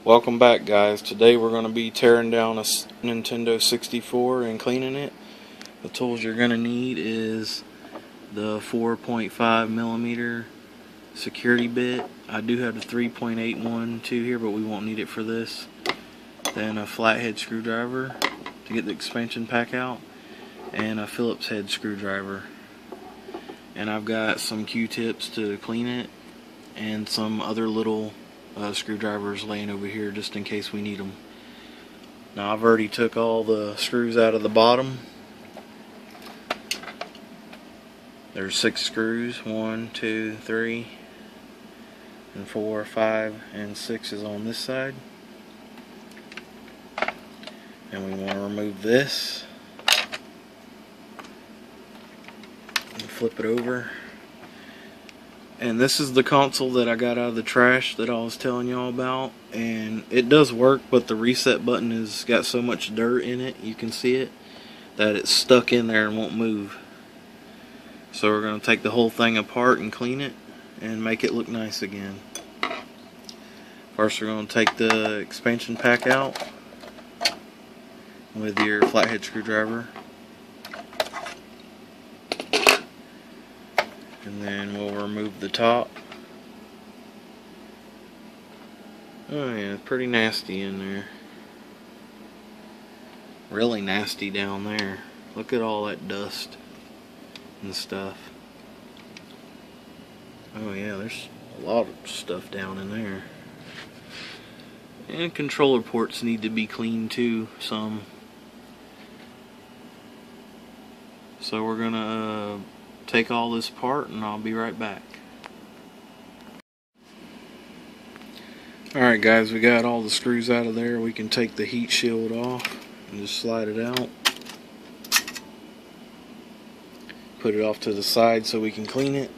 Welcome back, guys. Today we're going to be tearing down a Nintendo 64 and cleaning it. The tools you're going to need is the 4.5mm security bit. I do have the 3.812 here, but we won't need it for this. Then a flathead screwdriver to get the expansion pack out, and a Phillips head screwdriver. And I've got some Q-tips to clean it, and some other little screwdrivers laying over here just in case we need them. Now I've already took all the screws out of the bottom. There's 6 screws, 1, 2, 3, and 4, 5, and 6 is on this side. And we want to remove this and flip it over. And this is the console that I got out of the trash that I was telling y'all about, and it does work, but the reset button has got so much dirt in it, you can see it, that it's stuck in there and won't move. So we're going to take the whole thing apart and clean it and make it look nice again. First we're going to take the expansion pack out with your flathead screwdriver. And then we'll remove the top. Oh yeah, it's pretty nasty in there. Really nasty down there. Look at all that dust and stuff. Oh yeah, there's a lot of stuff down in there. And controller ports need to be cleaned too, some. So we're gonna take all this apart and I'll be right back. Alright guys, we got all the screws out of there. We can take the heat shield off and just slide it out. Put it off to the side so we can clean it.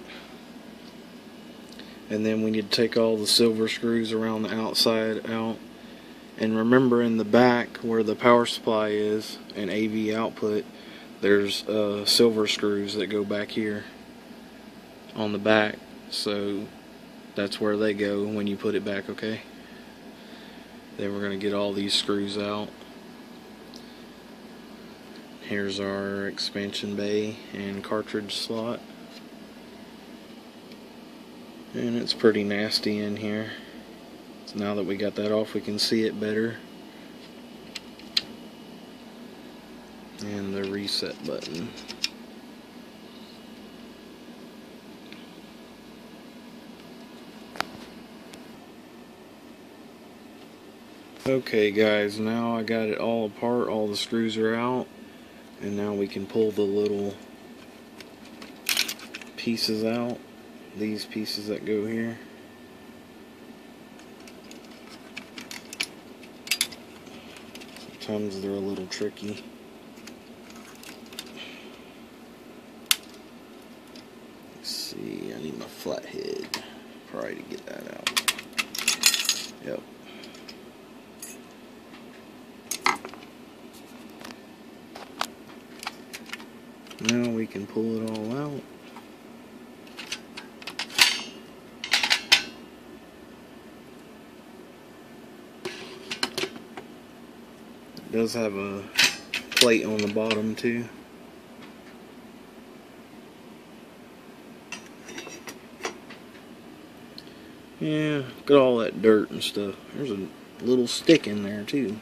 And then we need to take all the silver screws around the outside out. And remember, in the back where the power supply is and AV output, there's silver screws that go back here on the back, so that's where they go when you put it back, okay? Then we're going to get all these screws out. Here's our expansion bay and cartridge slot. And it's pretty nasty in here. So now that we got that off, we can see it better. And the reset button. Okay guys, now I got it all apart, all the screws are out, and now we can pull the little pieces out, these pieces that go here. Sometimes they're a little tricky. See, I need my flathead probably to get that out. Yep. Now we can pull it all out. It does have a plate on the bottom too. Yeah, look at all that dirt and stuff. There's a little stick in there too.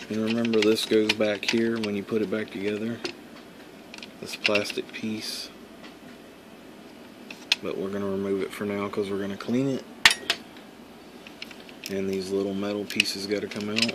And remember, this goes back here when you put it back together. This plastic piece. But we're going to remove it for now because we're going to clean it. And these little metal pieces got to come out.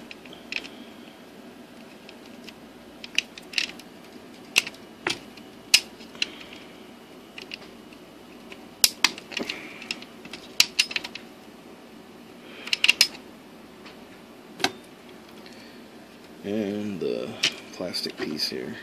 And the plastic piece here.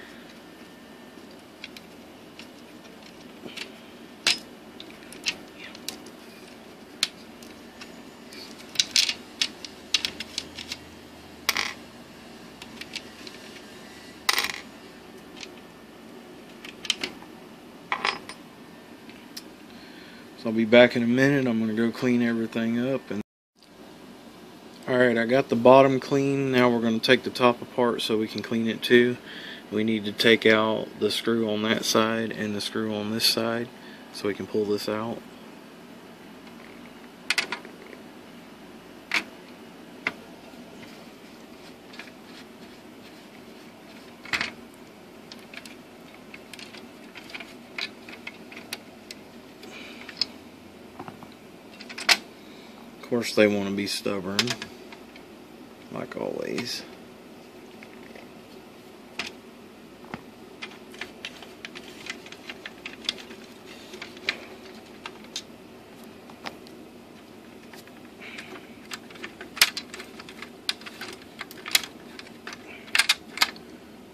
So I'll be back in a minute. I'm going to go clean everything up. Alright, I got the bottom clean. Now we're going to take the top apart so we can clean it too. We need to take out the screw on that side and the screw on this side so we can pull this out. Of course they want to be stubborn, like always.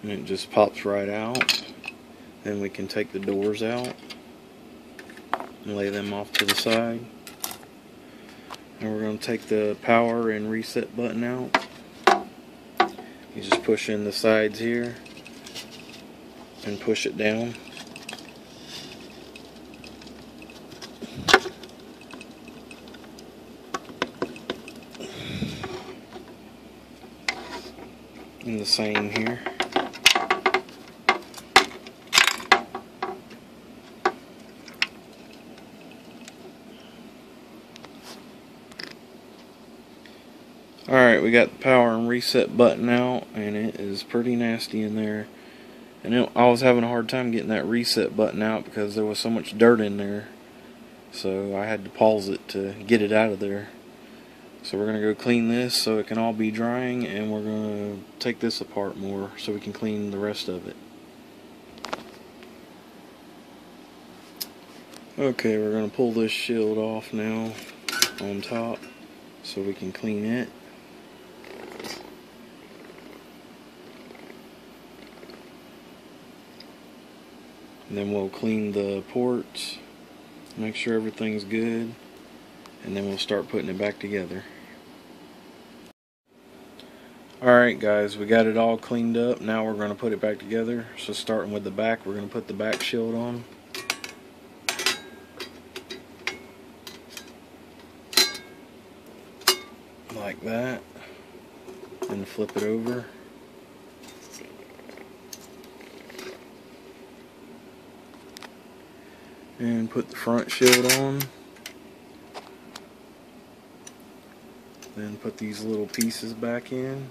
And it just pops right out. Then we can take the doors out and lay them off to the side. And we're going to take the power and reset button out. You just push in the sides here and push it down. And the same here. Alright, we got the power and reset button out, and it is pretty nasty in there. And I was having a hard time getting that reset button out because there was so much dirt in there. So I had to pause it to get it out of there. So we're going to go clean this so it can all be drying, and we're going to take this apart more so we can clean the rest of it. Okay, we're going to pull this shield off now on top so we can clean it. And then we'll clean the ports, make sure everything's good, and then we'll start putting it back together. Alright guys, we got it all cleaned up. Now we're going to put it back together. So starting with the back, we're going to put the back shield on. Like that. And flip it over. And put the front shield on. Then put these little pieces back in.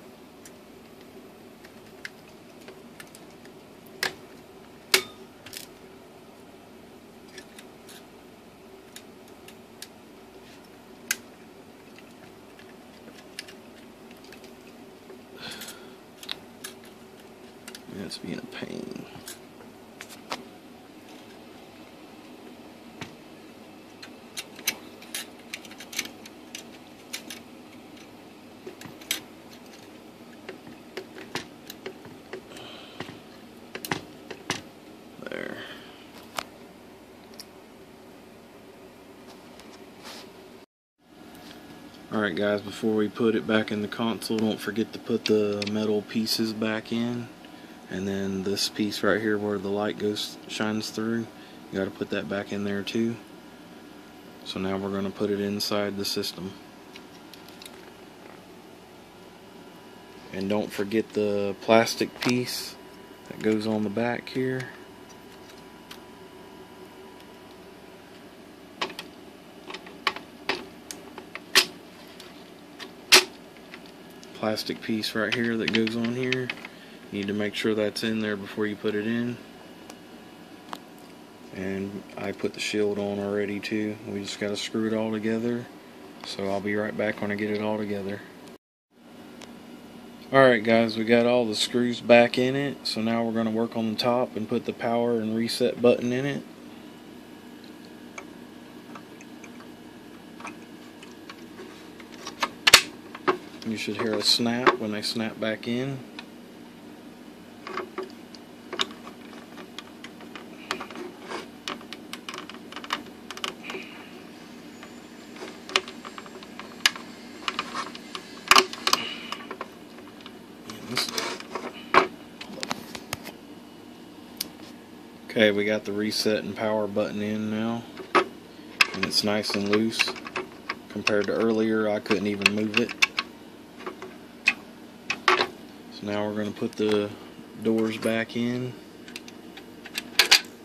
It's being a pain. There. Alright guys, before we put it back in the console, don't forget to put the metal pieces back in. And then this piece right here where the light shines through, you got to put that back in there too. So now we're going to put it inside the system. And don't forget the plastic piece that goes on the back here. Plastic piece right here that goes on here. You need to make sure that's in there before you put it in. And I put the shield on already too. We just got to screw it all together. So I'll be right back when I get it all together. Alright guys, we got all the screws back in it. So now we're going to work on the top and put the power and reset button in it. You should hear a snap when they snap back in. Okay, we got the reset and power button in now. and it's nice and loose. Compared to earlier, I couldn't even move it. So now we're going to put the doors back in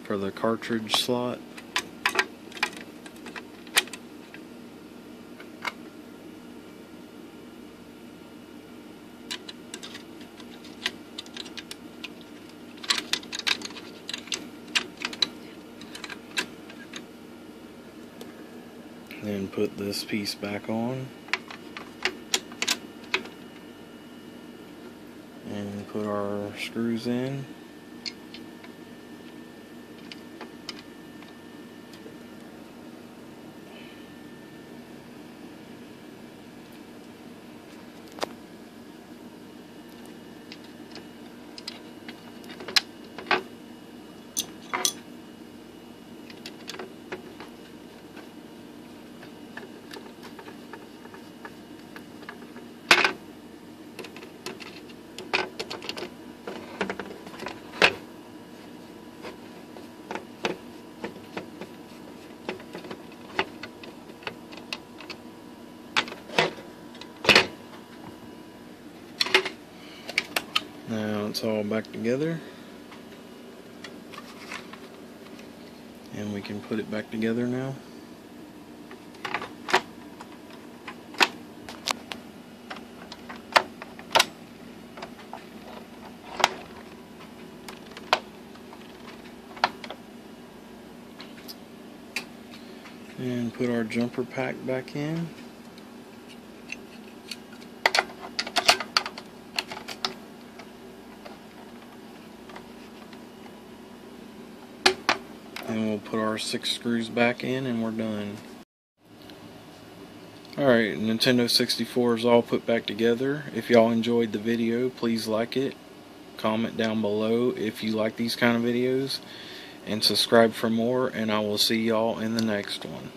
for the cartridge slot. Then put this piece back on and put our screws in. Now it's all back together, and we can put it back together now. And put our jumper pack back in. And we'll put our 6 screws back in and we're done. Alright, Nintendo 64 is all put back together. If y'all enjoyed the video, please like it. Comment down below if you like these kind of videos. And subscribe for more, and I will see y'all in the next one.